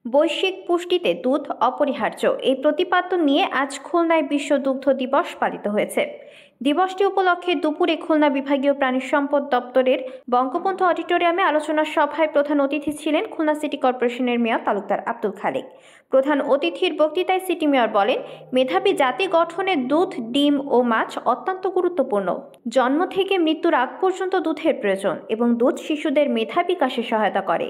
বৈশ্বিক পুষ্টিতে দুধ অপরিহার্য, এই প্রতিপাদ্য নিয়ে আজ খুলনায় বিশ্ব দুগ্ধ দিবস পালিত হয়েছে। দিবসটি উপলক্ষে দুপুরে খুলনা বিভাগীয় প্রাণী সম্পদ দপ্তরের বঙ্গবন্ধু অডিটোরিয়ামে আলোচনা সভায় প্রধান অতিথি ছিলেন খুলনা সিটি কর্পোরেশনের মেয়র তালুকদার আব্দুল খালেক। প্রধান অতিথির বক্তৃতায় সিটি মেয়র বলেন, মেধাবী জাতি গঠনে দুধ, ডিম ও মাছ অত্যন্ত গুরুত্বপূর্ণ। জন্ম থেকে মৃত্যুর আগ পর্যন্ত দুধের প্রয়োজন এবং দুধ শিশুদের মেধা বিকাশে সহায়তা করে।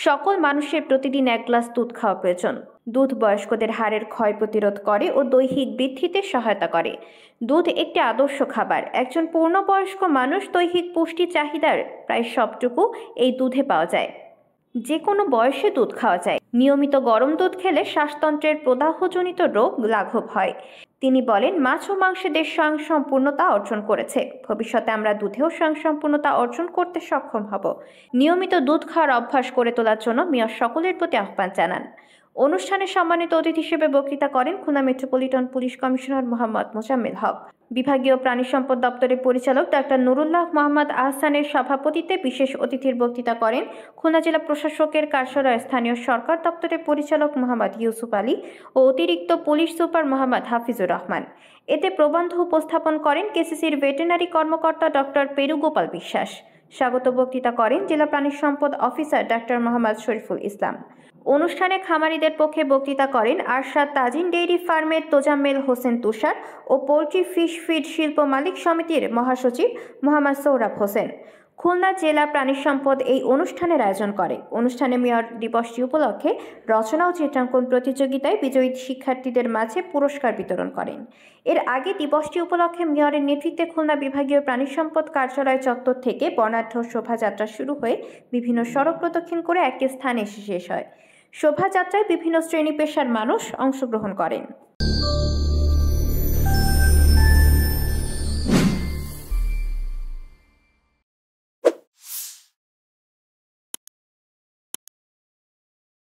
সকল মানুষের প্রতিদিন 1 গ্লাস দুধ খাওয়া প্রয়োজন। দুধ বয়স্কদের হাড়ের ক্ষয় প্রতিরোধ করে ও দৈহিক বৃদ্ধিতে সহায়তা করে। দুধ একটি আদর্শ খাবার। একজন পূর্ণবয়স্ক মানুষ দৈহিক পুষ্টি চাহিদার প্রায় সবটুকু এই দুধে পাওয়া যায়। যে কোনো বয়সে দুধ খাওয়া যায়। নিয়মিত গরম দুধ খেলে শ্বাসতন্ত্রের প্রদাহজনিত রোগ লাঘব হয়। তিনি বলেন, মাছ ও মাংসে দেশ স্বয়ংসম্পূর্ণতা অর্জন করেছে। ভবিষ্যতে আমরা দুধেও স্বয়ংসম্পূর্ণতা অর্জন করতে সক্ষম হব। নিয়মিত দুধ খাওয়ার অভ্যাস করে তোলার জন্য মেয়র সকলের প্রতি আহ্বান জানান। অনুষ্ঠানে সম্মানিত অতিথি হিসেবে বক্তৃতা করেন Khulna metropolitan police commissioner Mohammad Mozammel Haque. বিভাগীয় প্রাণী সম্পদ দপ্তরের পরিচালক ডাক্তার নুরুল্লাহ মোহাম্মদ আহসানের সভাপতিত্বে বিশেষ অতিথির বক্তৃতা করেন খুলনা জেলা প্রশাসকের কার্যালয়ের স্থানীয় সরকার দপ্তরের পরিচালক মোহাম্মদ ইউসুফ আলী ও অতিরিক্ত পুলিশ সুপার মোহাম্মদ হাফিজুর রহমান। এতে প্রবন্ধ উপস্থাপন করেন কেসিসির ভেটেরিনারি কর্মকর্তা ডক্টর পেরু গোপাল বিশ্বাস। স্বাগত বক্তৃতা করেন জেলা প্রাণী সম্পদ অফিসার ডাক্তার মোহাম্মদ শরীফুল ইসলাম। অনুষ্ঠানে খামারিদের পক্ষে বক্তৃতা করেন আরশাদ তাজিন ডেইরি ফার্মের তোজাম্মেল হোসেন তুষার ও পোল্ট্রি ফিশ ফিড শিল্প মালিক সমিতির মহাসচিব মোহাম্মদ সৌরভ হোসেন। খুলনা জেলা প্রাণী সম্পদ এই অনুষ্ঠানের আয়োজন করে। অনুষ্ঠানে মেয়র দিবসটি উপলক্ষে রচনা ও চিত্রাঙ্কন প্রতিযোগিতায় বিজয়ী শিক্ষার্থীদের মাঝে পুরস্কার বিতরণ করেন। এর আগে দিবসটি উপলক্ষে মেয়রের নেতৃত্বে খুলনা বিভাগীয় প্রাণী সম্পদ কার্যালয় চত্বর থেকে বর্ণাঢ্য শোভাযাত্রা শুরু হয়ে বিভিন্ন সড়ক প্রদক্ষিণ করে একই স্থানে এসে শেষ হয়। শোভাযাত্রায় বিভিন্ন শ্রেণী পেশার মানুষ অংশগ্রহণ করেন।